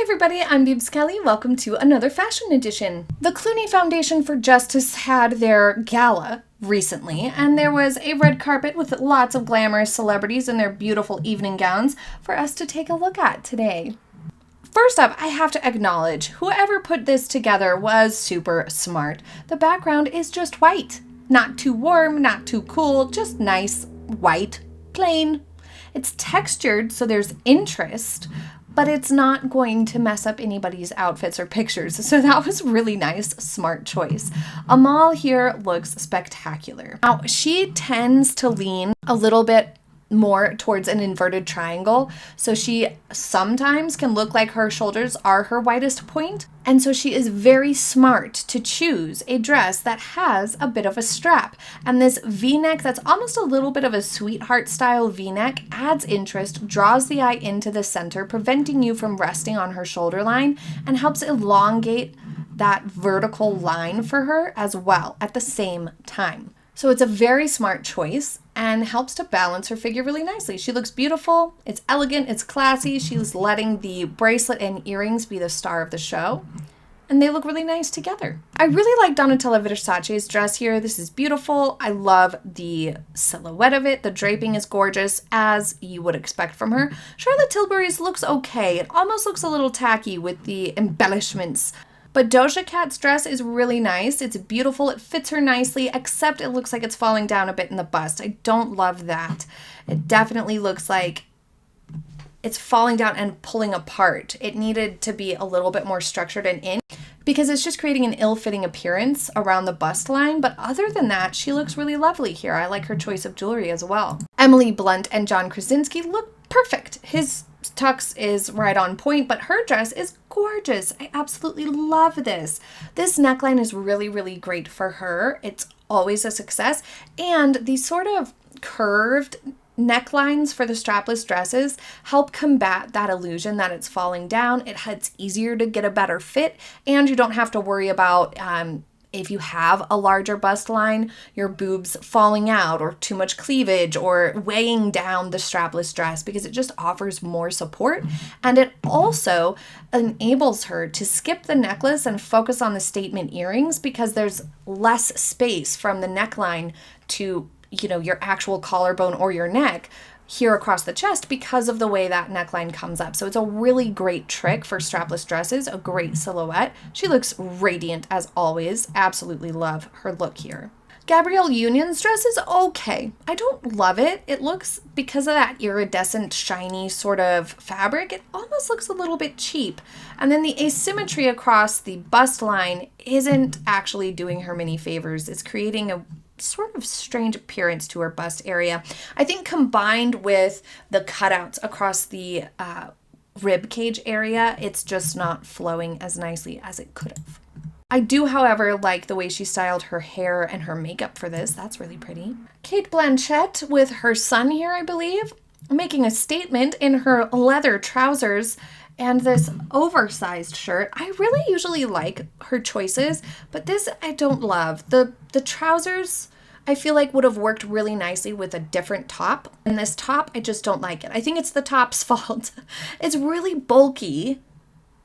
everybody, I'm Beebs Kelley. Welcome to another fashion edition. The Clooney Foundation for Justice had their gala recently, and there was a red carpet with lots of glamorous celebrities in their beautiful evening gowns for us to take a look at today. First up, I have to acknowledge whoever put this together was super smart. The background is just white. Not too warm, not too cool, just nice, white, plain. It's textured, so there's interest, but it's not going to mess up anybody's outfits or pictures. So that was really nice, smart choice. Amal here looks spectacular. Now, she tends to lean a little bit more towards an inverted triangle. So she sometimes can look like her shoulders are her widest point. And so she is very smart to choose a dress that has a bit of a strap. And this V-neck that's almost a little bit of a sweetheart style V-neck adds interest, draws the eye into the center, preventing you from resting on her shoulder line, and helps elongate that vertical line for her as well at the same time. So it's a very smart choice and helps to balance her figure really nicely. She looks beautiful, it's elegant, it's classy. She's letting the bracelet and earrings be the star of the show, and they look really nice together. I really like Donatella Versace's dress here. This is beautiful. I love the silhouette of it. The draping is gorgeous, as you would expect from her. Charlotte Tilbury's looks okay. It almost looks a little tacky with the embellishments. But Doja Cat's dress is really nice. It's beautiful. It fits her nicely, except it looks like it's falling down a bit in the bust. I don't love that. It definitely looks like it's falling down and pulling apart. It needed to be a little bit more structured and in, because it's just creating an ill-fitting appearance around the bust line. But other than that, she looks really lovely here. I like her choice of jewelry as well. Emily Blunt and John Krasinski look perfect. His tux is right on point, but her dress is gorgeous. I absolutely love this. This neckline is really, really great for her. It's always a success. And these sort of curved necklines for the strapless dresses help combat that illusion that it's falling down. It's easier to get a better fit, and you don't have to worry about if you have a larger bust line, your boobs falling out or too much cleavage or weighing down the strapless dress, because it just offers more support. And it also enables her to skip the necklace and focus on the statement earrings, because there's less space from the neckline to, your actual collarbone or your neck here across the chest because of the way that neckline comes up. So it's a really great trick for strapless dresses, a great silhouette. She looks radiant as always. Absolutely love her look here. Gabrielle Union's dress is okay. I don't love it. It looks, because of that iridescent, shiny sort of fabric, it almost looks a little bit cheap. And then the asymmetry across the bust line isn't actually doing her many favors. It's creating a sort of strange appearance to her bust area. I think combined with the cutouts across the rib cage area, it's just not flowing as nicely as it could have. I do, however, like the way she styled her hair and her makeup for this. That's really pretty. Cate Blanchett with her son here, I believe, making a statement in her leather trousers and this oversized shirt. I really usually like her choices, but this I don't love. The trousers I feel like would have worked really nicely with a different top. And this top, I just don't like it. I think it's the top's fault. It's really bulky.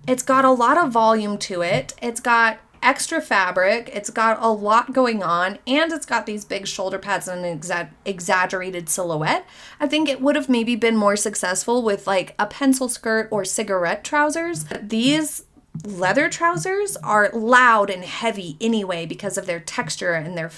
It's got a lot of volume to it. It's got extra fabric. It's got a lot going on, and it's got these big shoulder pads and an exaggerated silhouette. I think it would have maybe been more successful with like a pencil skirt or cigarette trousers. These leather trousers are loud and heavy anyway because of their texture and their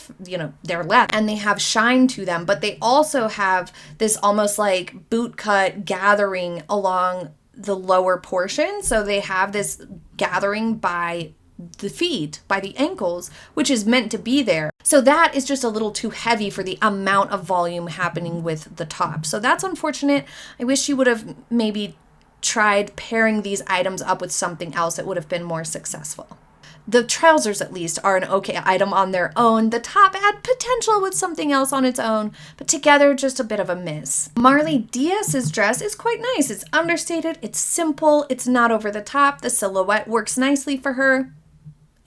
leather, and they have shine to them, but they also have this almost like boot cut gathering along the lower portion. So they have this gathering by the feet, by the ankles, which is meant to be there. So that is just a little too heavy for the amount of volume happening with the top. So that's unfortunate. I wish she would have maybe tried pairing these items up with something else. It would have been more successful. The trousers, at least, are an okay item on their own. The top had potential with something else on its own, but together, just a bit of a miss. Marley Diaz's dress is quite nice. It's understated, it's simple, it's not over the top. The silhouette works nicely for her.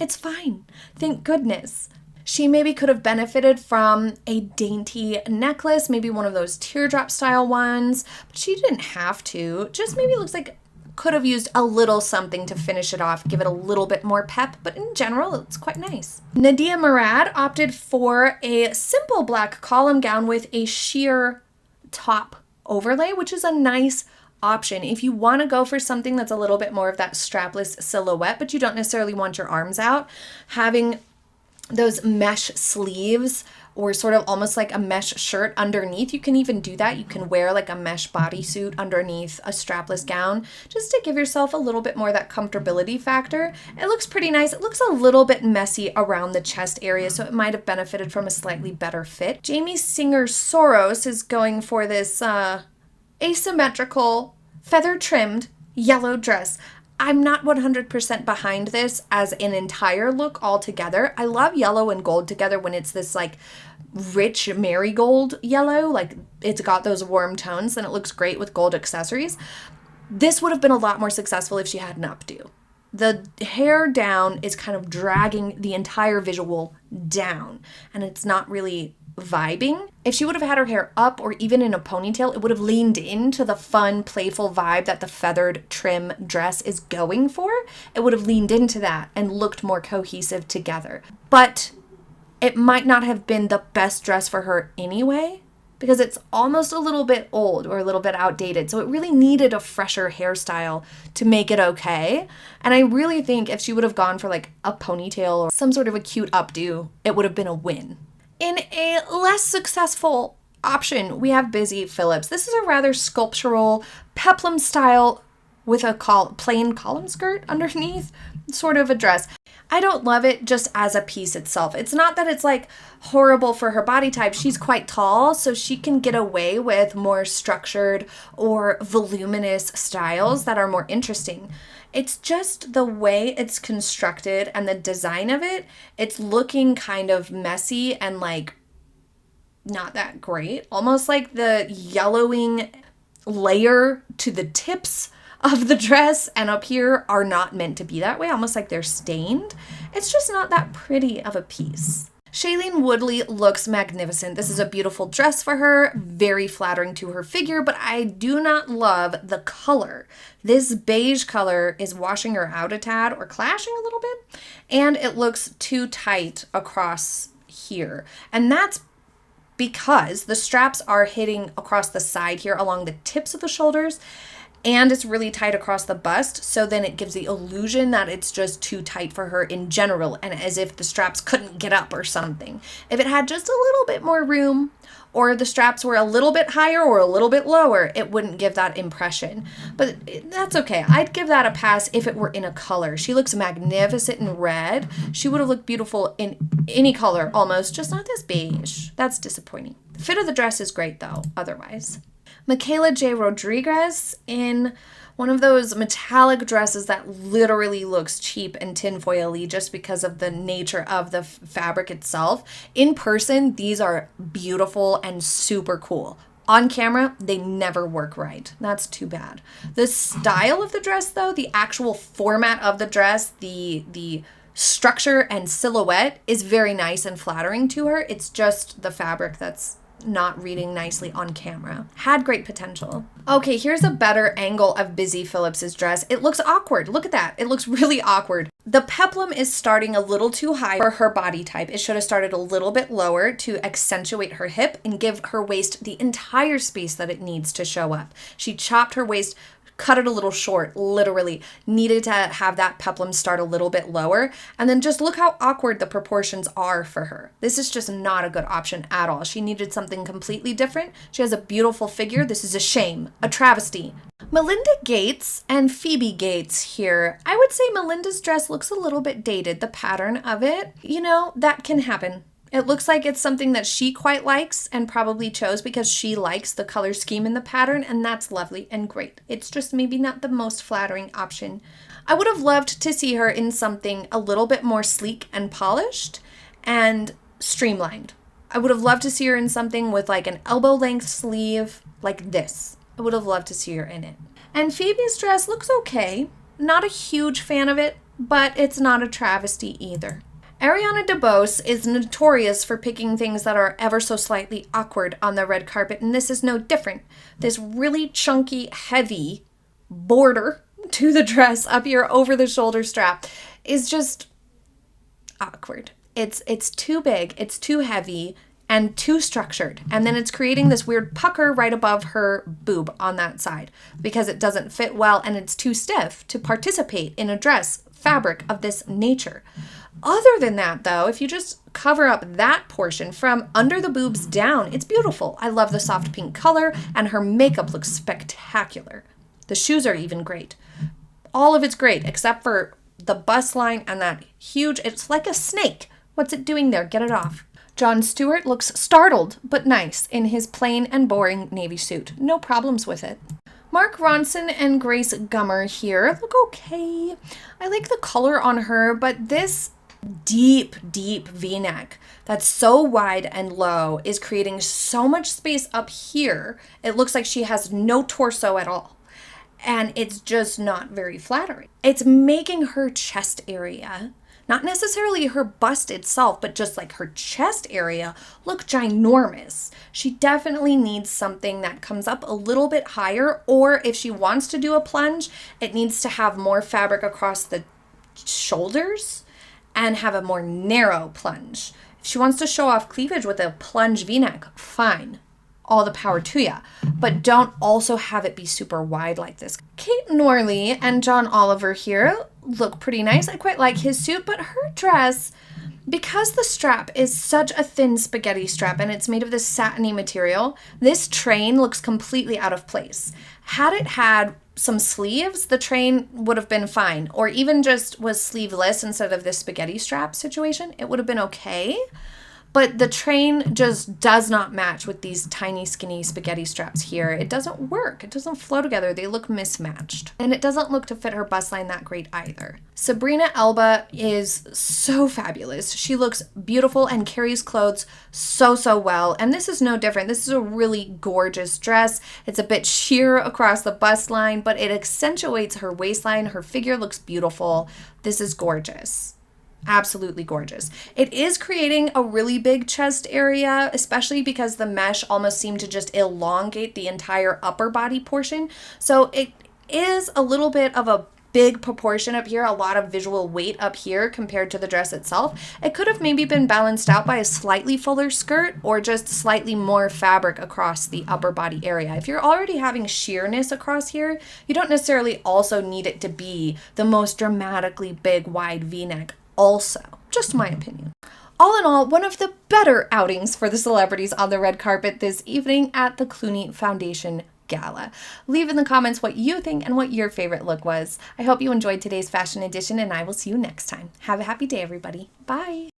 It's fine. Thank goodness. She maybe could have benefited from a dainty necklace, maybe one of those teardrop style ones, but she didn't have to. Just maybe looks like could have used a little something to finish it off, give it a little bit more pep, but in general, it's quite nice. Nadia Murad opted for a simple black column gown with a sheer top overlay, which is a nice option. If you want to go for something that's a little bit more of that strapless silhouette, but you don't necessarily want your arms out, having those mesh sleeves or sort of almost like a mesh shirt underneath. You can even do that. You can wear like a mesh bodysuit underneath a strapless gown just to give yourself a little bit more of that comfortability factor. It looks pretty nice. It looks a little bit messy around the chest area, so it might have benefited from a slightly better fit. Jamie Singer Soros is going for this asymmetrical, feather-trimmed yellow dress. I'm not 100% behind this as an entire look altogether. I love yellow and gold together when it's this like rich marigold yellow, like it's got those warm tones, and it looks great with gold accessories. This would have been a lot more successful if she had an updo. The hair down is kind of dragging the entire visual down, and it's not really vibing. If she would have had her hair up or even in a ponytail, it would have leaned into the fun, playful vibe that the feathered trim dress is going for. It would have leaned into that and looked more cohesive together. But it might not have been the best dress for her anyway, because it's almost a little bit old or a little bit outdated. So it really needed a fresher hairstyle to make it okay. And I really think if she would have gone for like a ponytail or some sort of a cute updo, it would have been a win. In a less successful option, we have Busy Phillips. This is a rather sculptural peplum style with a plain column skirt underneath, sort of a dress. I don't love it just as a piece itself. It's not that it's like horrible for her body type. She's quite tall, so she can get away with more structured or voluminous styles that are more interesting. It's just the way it's constructed and the design of it. It's looking kind of messy and like not that great. Almost like the yellowing layer to the tips of the dress and up here are not meant to be that way, almost like they're stained. It's just not that pretty of a piece. Shailene Woodley looks magnificent. This is a beautiful dress for her, very flattering to her figure, but I do not love the color. This beige color is washing her out a tad or clashing a little bit, and it looks too tight across here. And that's because the straps are hitting across the side here along the tips of the shoulders, and it's really tight across the bust, so then it gives the illusion that it's just too tight for her in general, and as if the straps couldn't get up or something. If it had just a little bit more room, or the straps were a little bit higher or a little bit lower, it wouldn't give that impression. But that's okay. I'd give that a pass if it were in a color. She looks magnificent in red. She would have looked beautiful in any color almost, just not this beige. That's disappointing. The fit of the dress is great though, otherwise. Michaela J. Rodriguez in one of those metallic dresses that literally looks cheap and tinfoil-y just because of the nature of the fabric itself. In person, these are beautiful and super cool. On camera, they never work right. That's too bad. The style of the dress, though, the actual format of the dress, the structure and silhouette is very nice and flattering to her. It's just the fabric that's not reading nicely on camera. Had great potential. Okay, here's a better angle of Busy Phillips's dress. It looks awkward. Look at that. It looks really awkward. The peplum is starting a little too high for her body type. It should have started a little bit lower to accentuate her hip and give her waist the entire space that it needs to show up. She chopped her waist, cut it a little short, literally. Needed to have that peplum start a little bit lower. And then just look how awkward the proportions are for her. This is just not a good option at all. She needed something completely different. She has a beautiful figure. This is a shame, a travesty. Melinda Gates and Phoebe Gates here. I would say Melinda's dress looks a little bit dated, the pattern of it. You know, that can happen. It looks like it's something that she quite likes and probably chose because she likes the color scheme in the pattern, and that's lovely and great. It's just maybe not the most flattering option. I would have loved to see her in something a little bit more sleek and polished and streamlined. I would have loved to see her in something with like an elbow length sleeve like this. I would have loved to see her in it. And Phoebe's dress looks okay. Not a huge fan of it, but it's not a travesty either. Ariana DeBose is notorious for picking things that are ever so slightly awkward on the red carpet, and this is no different. This really chunky, heavy border, to the dress up here over the shoulder strap is just awkward. It's too big, it's too heavy, and too structured. And then it's creating this weird pucker right above her boob on that side because it doesn't fit well and it's too stiff to participate in a dress fabric of this nature. Other than that, though, if you just cover up that portion from under the boobs down, it's beautiful. I love the soft pink color, and her makeup looks spectacular. The shoes are even great. All of it's great, except for the bust line and that huge, it's like a snake. What's it doing there? Get it off. Jon Stewart looks startled, but nice, in his plain and boring navy suit. No problems with it. Mark Ronson and Grace Gummer here look okay. I like the color on her, but this deep V-neck that's so wide and low is creating so much space up here. It looks like she has no torso at all. And it's just not very flattering. It's making her chest area, not necessarily her bust itself, but just like her chest area, look ginormous. She definitely needs something that comes up a little bit higher, or if she wants to do a plunge, it needs to have more fabric across the shoulders and have a more narrow plunge. If she wants to show off cleavage with a plunge V-neck, fine. All the power to ya, but don't also have it be super wide like this. Kate Norley and John Oliver here look pretty nice. I quite like his suit, but her dress, because the strap is such a thin spaghetti strap and it's made of this satiny material, this train looks completely out of place. Had it had some sleeves, the train would have been fine, or even just was sleeveless instead of this spaghetti strap situation, it would have been okay. But the train just does not match with these tiny, skinny spaghetti straps here. It doesn't work. It doesn't flow together. They look mismatched. And it doesn't look to fit her bust line that great either. Sabrina Elba is so fabulous. She looks beautiful and carries clothes so well. And this is no different. This is a really gorgeous dress. It's a bit sheer across the bust line, but it accentuates her waistline. Her figure looks beautiful. This is gorgeous. Absolutely gorgeous. It is creating a really big chest area, especially because the mesh almost seemed to just elongate the entire upper body portion. So it is a little bit of a big proportion up here, a lot of visual weight up here compared to the dress itself. It could have maybe been balanced out by a slightly fuller skirt or just slightly more fabric across the upper body area. If you're already having sheerness across here, you don't necessarily also need it to be the most dramatically big wide V-neck. Also, just my opinion. All in all, one of the better outings for the celebrities on the red carpet this evening at the Clooney Foundation Gala. Leave in the comments what you think and what your favorite look was. I hope you enjoyed today's fashion edition, and I will see you next time. Have a happy day, everybody. Bye.